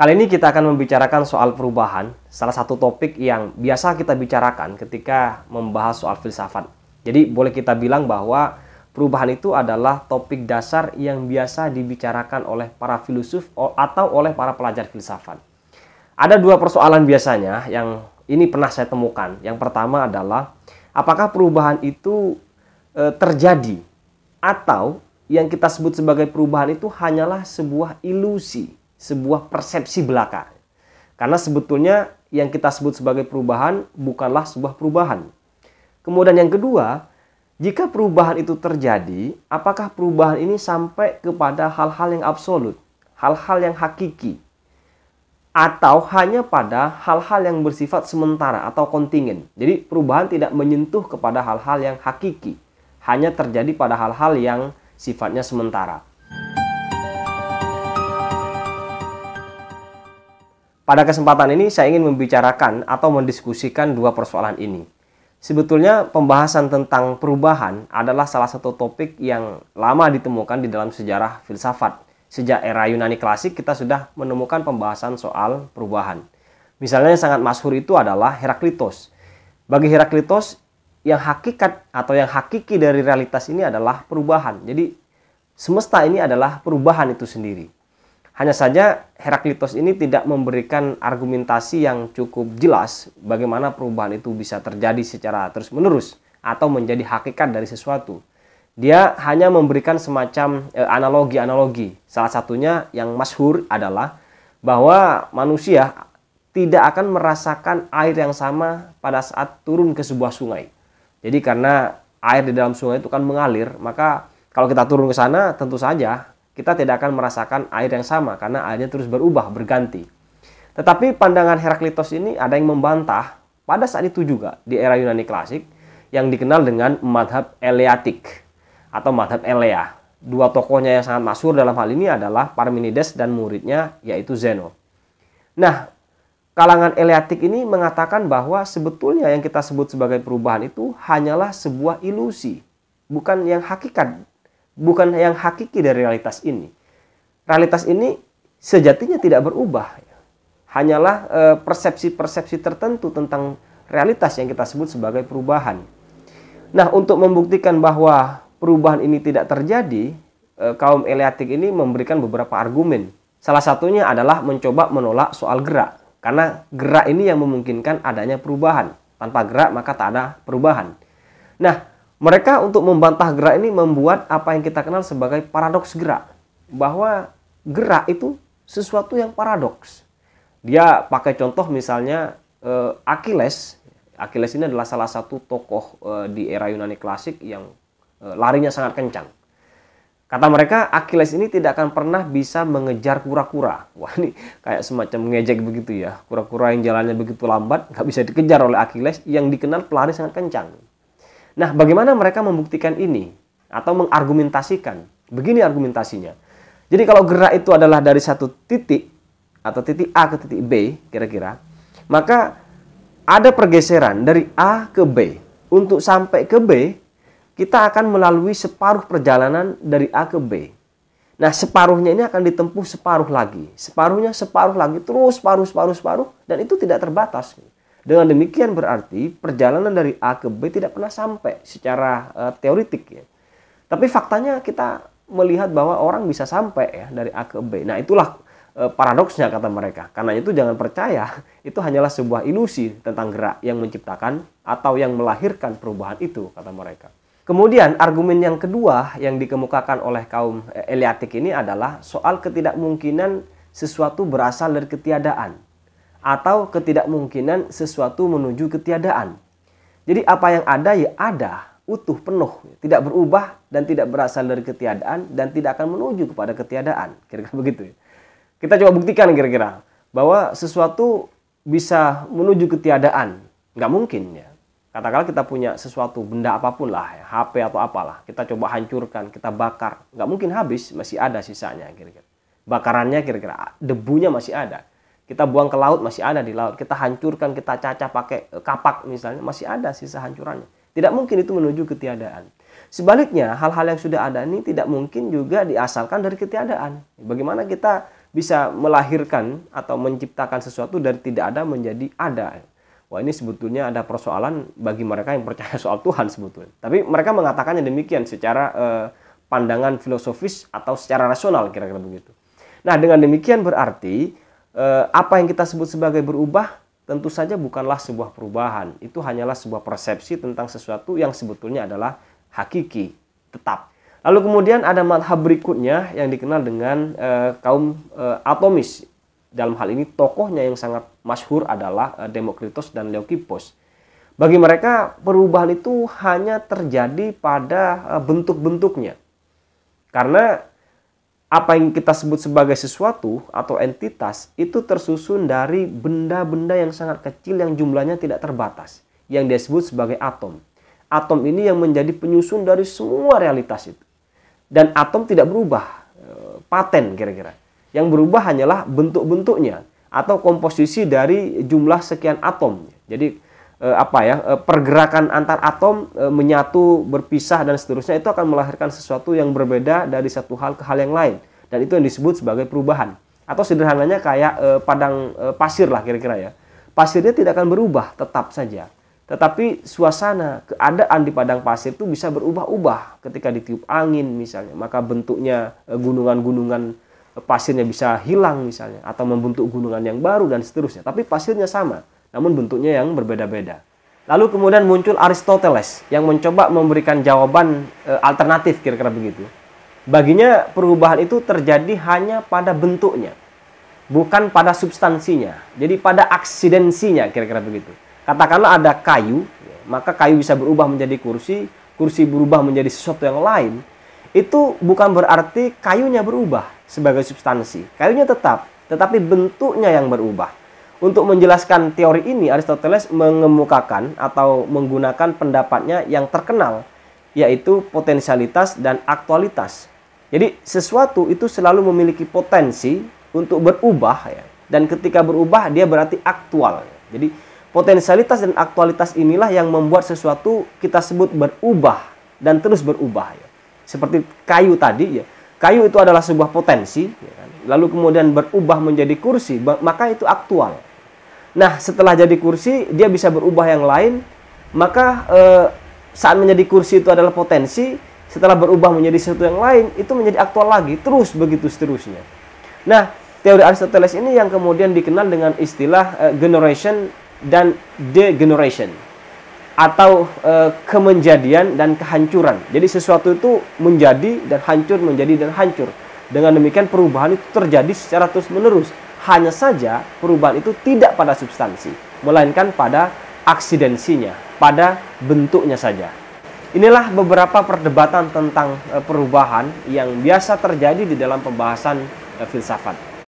Kali ini kita akan membicarakan soal perubahan, salah satu topik yang biasa kita bicarakan ketika membahas soal filsafat. Jadi boleh kita bilang bahwa perubahan itu adalah topik dasar yang biasa dibicarakan oleh para filsuf atau oleh para pelajar filsafat. Ada dua persoalan biasanya yang ini pernah saya temukan. Yang pertama adalah apakah perubahan itu terjadi atau yang kita sebut sebagai perubahan itu hanyalah sebuah ilusi, sebuah persepsi belaka. Karena sebetulnya yang kita sebut sebagai perubahan bukanlah sebuah perubahan. Kemudian yang kedua, jika perubahan itu terjadi, apakah perubahan ini sampai kepada hal-hal yang absolut, hal-hal yang hakiki, atau hanya pada hal-hal yang bersifat sementara atau kontingen. Jadi perubahan tidak menyentuh kepada hal-hal yang hakiki, hanya terjadi pada hal-hal yang sifatnya sementara. Pada kesempatan ini saya ingin membicarakan atau mendiskusikan dua persoalan ini. Sebetulnya pembahasan tentang perubahan adalah salah satu topik yang lama ditemukan di dalam sejarah filsafat. Sejak era Yunani klasik kita sudah menemukan pembahasan soal perubahan. Misalnya yang sangat masyhur itu adalah Heraklitos. Bagi Heraklitos, yang hakikat atau yang hakiki dari realitas ini adalah perubahan. Jadi semesta ini adalah perubahan itu sendiri. Hanya saja Heraklitos ini tidak memberikan argumentasi yang cukup jelas bagaimana perubahan itu bisa terjadi secara terus-menerus atau menjadi hakikat dari sesuatu. Dia hanya memberikan semacam analogi-analogi. Salah satunya yang masyhur adalah bahwa manusia tidak akan merasakan air yang sama pada saat turun ke sebuah sungai. Jadi karena air di dalam sungai itu kan mengalir, maka kalau kita turun ke sana tentu saja kita tidak akan merasakan air yang sama karena airnya terus berubah, berganti. Tetapi pandangan Heraklitos ini ada yang membantah pada saat itu juga di era Yunani klasik yang dikenal dengan madhab Eleatik atau madhab Elea. Dua tokohnya yang sangat masyhur dalam hal ini adalah Parmenides dan muridnya yaitu Zeno. Nah, kalangan Eleatik ini mengatakan bahwa sebetulnya yang kita sebut sebagai perubahan itu hanyalah sebuah ilusi, bukan yang hakikat, bukan yang hakiki dari realitas ini. Realitas ini sejatinya tidak berubah. Hanyalah persepsi-persepsi tertentu tentang realitas yang kita sebut sebagai perubahan. Nah, untuk membuktikan bahwa perubahan ini tidak terjadi, kaum Eleatik ini memberikan beberapa argumen. Salah satunya adalah mencoba menolak soal gerak. Karena gerak ini yang memungkinkan adanya perubahan. Tanpa gerak maka tak ada perubahan. Nah, mereka untuk membantah gerak ini membuat apa yang kita kenal sebagai paradoks gerak. Bahwa gerak itu sesuatu yang paradoks. Dia pakai contoh misalnya Achilles. Achilles ini adalah salah satu tokoh di era Yunani klasik yang larinya sangat kencang. Kata mereka, Achilles ini tidak akan pernah bisa mengejar kura-kura. Wah, ini kayak semacam mengejek begitu ya. Kura-kura yang jalannya begitu lambat, nggak bisa dikejar oleh Achilles yang dikenal pelari sangat kencang. Nah, bagaimana mereka membuktikan ini? Atau mengargumentasikan? Begini argumentasinya. Jadi kalau gerak itu adalah dari satu titik, atau titik A ke titik B, kira-kira, maka ada pergeseran dari A ke B. Untuk sampai ke B, kita akan melalui separuh perjalanan dari A ke B. Nah, separuhnya ini akan ditempuh separuh lagi. Separuhnya separuh lagi, terus separuh. Dan itu tidak terbatas. Dengan demikian berarti perjalanan dari A ke B tidak pernah sampai secara teoritik. Ya. Tapi faktanya kita melihat bahwa orang bisa sampai ya dari A ke B. Nah, itulah paradoksnya kata mereka. Karena itu jangan percaya, itu hanyalah sebuah ilusi tentang gerak yang menciptakan atau yang melahirkan perubahan itu, kata mereka. Kemudian argumen yang kedua yang dikemukakan oleh kaum Eleatik ini adalah soal ketidakmungkinan sesuatu berasal dari ketiadaan atau ketidakmungkinan sesuatu menuju ketiadaan. Jadi apa yang ada ya ada, utuh, penuh, tidak berubah dan tidak berasal dari ketiadaan dan tidak akan menuju kepada ketiadaan. Kira-kira begitu ya. Kita coba buktikan kira-kira bahwa sesuatu bisa menuju ketiadaan. Nggak mungkin ya. Katakanlah kita punya sesuatu, benda apapun lah, ya, HP atau apalah. Kita coba hancurkan, kita bakar. Nggak mungkin habis, masih ada sisanya kira-kira. Bakarannya kira-kira, debunya masih ada. Kita buang ke laut, masih ada di laut. Kita hancurkan, kita cacah pakai kapak misalnya, masih ada sisa hancurannya. Tidak mungkin itu menuju ketiadaan. Sebaliknya, hal-hal yang sudah ada ini tidak mungkin juga diasalkan dari ketiadaan. Bagaimana kita bisa melahirkan atau menciptakan sesuatu dari tidak ada menjadi ada. Wah, ini sebetulnya ada persoalan bagi mereka yang percaya soal Tuhan sebetulnya. Tapi mereka mengatakannya demikian secara pandangan filosofis atau secara rasional, kira-kira begitu. Nah, dengan demikian berarti apa yang kita sebut sebagai berubah tentu saja bukanlah sebuah perubahan. Itu hanyalah sebuah persepsi tentang sesuatu yang sebetulnya adalah hakiki, tetap. Lalu kemudian ada madhab berikutnya yang dikenal dengan kaum atomis. Dalam hal ini tokohnya yang sangat masyhur adalah Demokritos dan Leukippos. Bagi mereka perubahan itu hanya terjadi pada bentuk-bentuknya. Karena apa yang kita sebut sebagai sesuatu atau entitas itu tersusun dari benda-benda yang sangat kecil yang jumlahnya tidak terbatas, yang disebut sebagai atom. Atom ini yang menjadi penyusun dari semua realitas itu. Dan atom tidak berubah, paten kira-kira. Yang berubah hanyalah bentuk-bentuknya atau komposisi dari jumlah sekian atom. Jadi pergerakan antar atom menyatu, berpisah dan seterusnya itu akan melahirkan sesuatu yang berbeda dari satu hal ke hal yang lain. Dan itu yang disebut sebagai perubahan. Atau sederhananya kayak padang pasir lah kira-kira ya. Pasirnya tidak akan berubah, tetap saja. Tetapi suasana, keadaan di padang pasir itu bisa berubah-ubah ketika ditiup angin misalnya. Maka bentuknya gunungan-gunungan pasirnya bisa hilang misalnya. Atau membentuk gunungan yang baru dan seterusnya. Tapi pasirnya sama, namun bentuknya yang berbeda-beda. Lalu kemudian muncul Aristoteles yang mencoba memberikan jawaban alternatif kira-kira begitu. Baginya perubahan itu terjadi hanya pada bentuknya, bukan pada substansinya. Jadi pada aksidensinya kira-kira begitu. Katakanlah ada kayu, maka kayu bisa berubah menjadi kursi, kursi berubah menjadi sesuatu yang lain. Itu bukan berarti kayunya berubah sebagai substansi. Kayunya tetap, tetapi bentuknya yang berubah. Untuk menjelaskan teori ini, Aristoteles mengemukakan atau menggunakan pendapatnya yang terkenal, yaitu potensialitas dan aktualitas. Jadi sesuatu itu selalu memiliki potensi untuk berubah, ya. Dan ketika berubah dia berarti aktual. Jadi potensialitas dan aktualitas inilah yang membuat sesuatu kita sebut berubah dan terus berubah. Ya. Seperti kayu tadi, ya. Kayu itu adalah sebuah potensi, ya kan? Lalu kemudian berubah menjadi kursi, maka itu aktual. Nah, setelah jadi kursi, dia bisa berubah yang lain, maka saat menjadi kursi itu adalah potensi, setelah berubah menjadi sesuatu yang lain, itu menjadi aktual lagi, terus begitu seterusnya. Nah, teori Aristoteles ini yang kemudian dikenal dengan istilah generation dan degeneration, atau kemenjadian dan kehancuran. Jadi sesuatu itu menjadi dan hancur, menjadi dan hancur. Dengan demikian perubahan itu terjadi secara terus-menerus. Hanya saja perubahan itu tidak pada substansi, melainkan pada aksidensinya, pada bentuknya saja. Inilah beberapa perdebatan tentang perubahan yang biasa terjadi di dalam pembahasan filsafat.